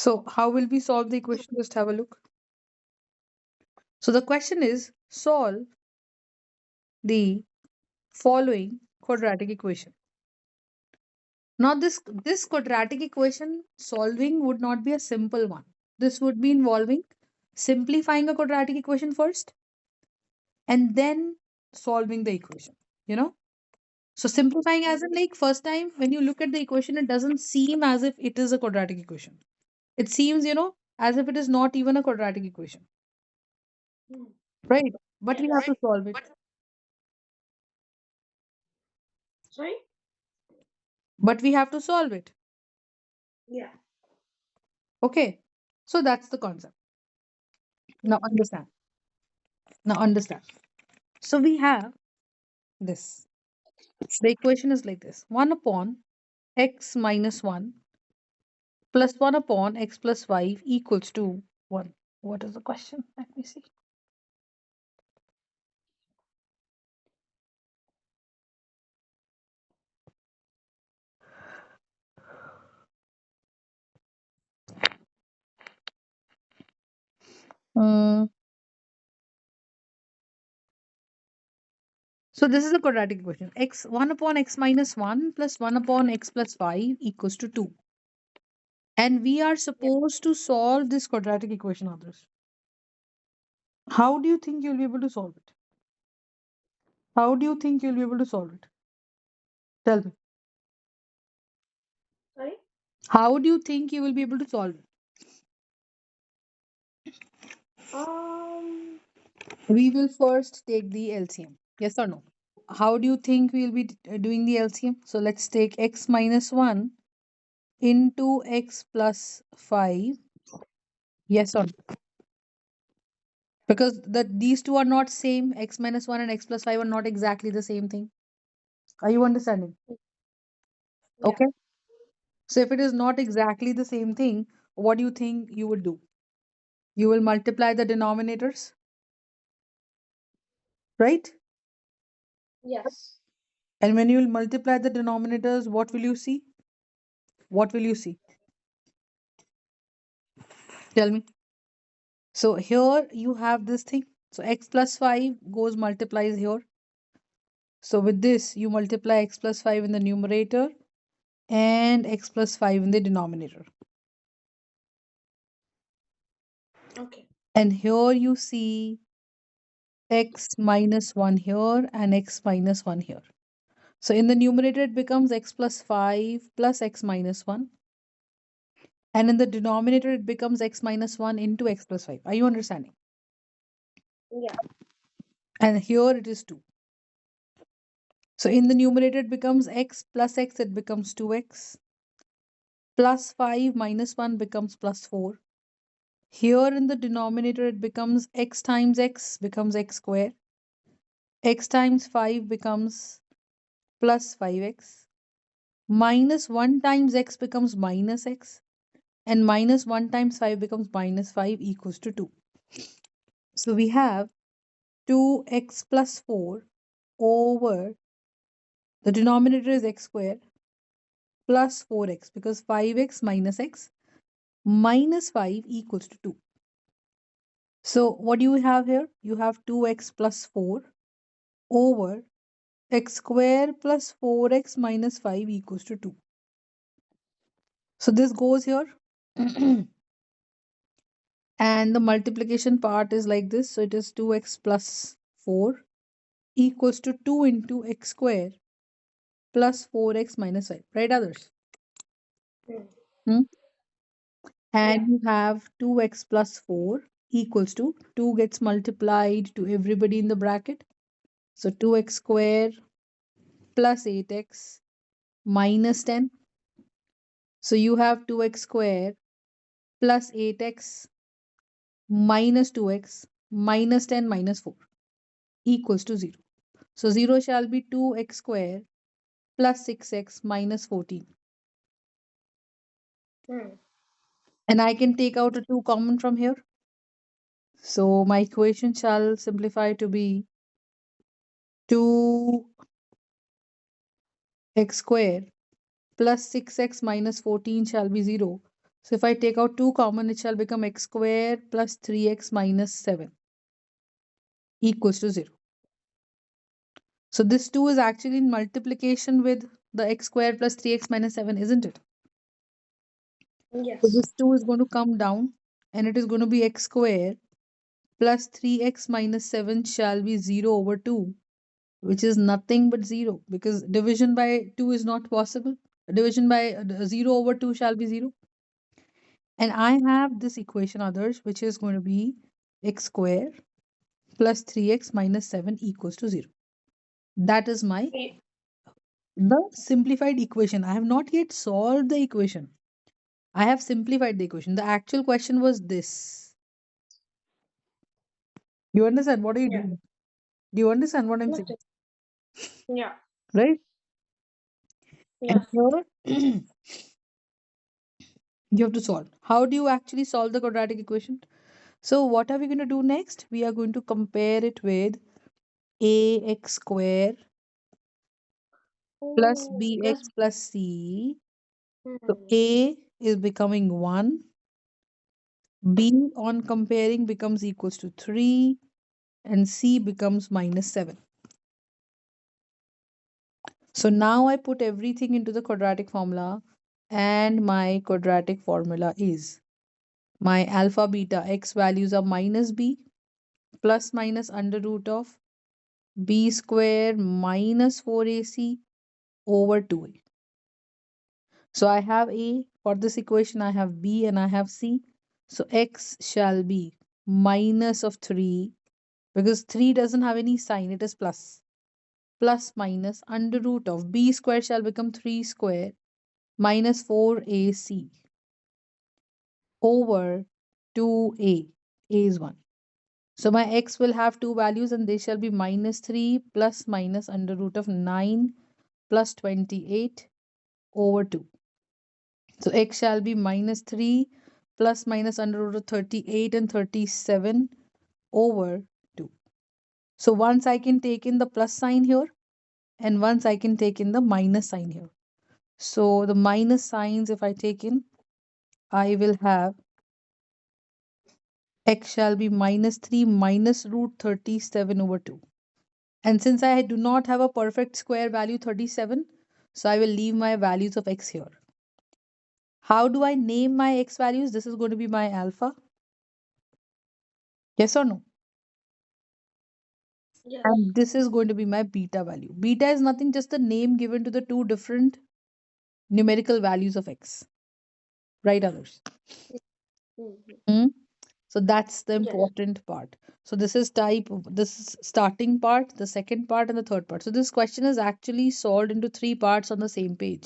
So how will we solve the equation? Just have a look. So the question is solve the following quadratic equation. Now this quadratic equation solving would not be a simple one. This would be involving simplifying a quadratic equation first and then solving the equation. You know? So simplifying as in like first time when you look at the equation, it doesn't seem as if it is a quadratic equation. It seems, as if it is not even a quadratic equation. Right? But we have to solve it. Sorry? But we have to solve it. Yeah. Okay. So that's the concept. Now understand. Now understand. So we have this. The equation is like this: 1 upon x minus 1 plus 1 upon x plus 5 equals to 1. What is the question? Let me see. Hmm. So this is a quadratic equation. X 1 upon x minus 1 plus 1 upon x plus 5 equals to 2. And we are Yeah. supposed to solve this quadratic equation, others. How do you think you'll be able to solve it? How do you think you'll be able to solve it? Tell me. Sorry? How do you think you will be able to solve it? Um, We will first take the LCM. Yes or no? How do you think we'll be doing the LCM? So let's take x minus 1 into x plus 5. Yes or no? Because these two are not same. X minus 1 and x plus 5 are not exactly the same thing. Are you understanding? yeah. Okay. So if it is not exactly the same thing, what do you think you would do? You will multiply the denominators, right? Yes. And when you will multiply the denominators, what will you see? What will you see? Tell me. So here you have this thing. So x plus 5 goes multiplies here. So with this, you multiply x plus 5 in the numerator and x plus 5 in the denominator. Okay. And here you see x minus 1 here and x minus 1 here. So in the numerator, it becomes x plus 5 plus x minus 1. And in the denominator, it becomes x minus 1 into x plus 5. Are you understanding? Yeah. And here it is 2. So in the numerator, it becomes x plus x, it becomes 2x. Plus 5 minus 1 becomes plus 4. Here in the denominator, it becomes x becomes x square. X times 5 becomes plus 5x. Minus 1 times x becomes minus x. And minus 1 times 5 becomes minus 5 equals to 2. So we have 2x plus 4 over the denominator is x square plus 4x because 5x minus x minus 5 equals to 2. So what do you have here? You have 2x plus 4 over x square plus 4x minus 5 equals to 2. So this goes here. And the multiplication part is like this. So it is 2x plus 4 equals to 2 into x square plus 4x minus 5. Right, others? Mm. Hmm? Yeah. And you have 2x plus 4 equals to 2 gets multiplied to everybody in the bracket. So 2x square plus 8x minus 10. So you have 2x square plus 8x minus 2x minus 10 minus 4 equals to 0. So 0 shall be 2x square plus 6x minus 14. Mm. And I can take out a 2 common from here. So my equation shall simplify to be 2x square plus 6x minus 14 shall be 0. So if I take out 2 common, it shall become x squared plus 3x minus 7 equals to 0. So this 2 is actually in multiplication with the x squared plus 3x minus 7, isn't it? So Yes. this 2 is going to come down and it is going to be x squared plus 3x minus 7 shall be 0 over 2, which is nothing but 0 because division by 2 is not possible. Division by 0 over 2 shall be 0. And I have this equation others, which is going to be x squared plus 3x minus 7 equals to 0. That is my Ye- the simplified equation. I have not yet solved the equation. I have simplified the equation. The actual question was this. You understand what are you Yeah. doing? Do you understand what I'm saying? Nothing. Yeah. Right? And Yeah. here you have to solve. How do you actually solve the quadratic equation? So what are we going to do next? We are going to compare it with ax square plus Oh, bx plus. plus c. So Hmm. a is becoming 1, b on comparing becomes equals to 3, and c becomes minus 7. So now I put everything into the quadratic formula, and my quadratic formula is my alpha beta x values are minus b plus minus under root of b square minus 4ac over 2a. So I have a for this equation, I have b and I have c. So x shall be minus of 3 because 3 doesn't have any sign, it is plus. Plus minus under root of b square shall become 3 square minus 4ac over 2a. A is 1. So my x will have two values and they shall be minus 3 plus minus under root of 9 plus 28 over 2. So x shall be minus 3 plus minus under root of 38 and 37 over 2. So once I can take in the plus sign here and once I can take in the minus sign here. So the minus signs if I take in, I will have x shall be minus 3 minus root 37 over 2. And since I do not have a perfect square value 37, so I will leave my values of x here. How do I name my x values? This is going to be my alpha. Yes or no? Yes. And this is going to be my beta value. Beta is nothing, just the name given to the two different numerical values of x. Right, others? Mm-hmm. Hmm? So that's the Yes. important part. So this is starting part, the second part, and the third part. So this question is actually solved into three parts on the same page.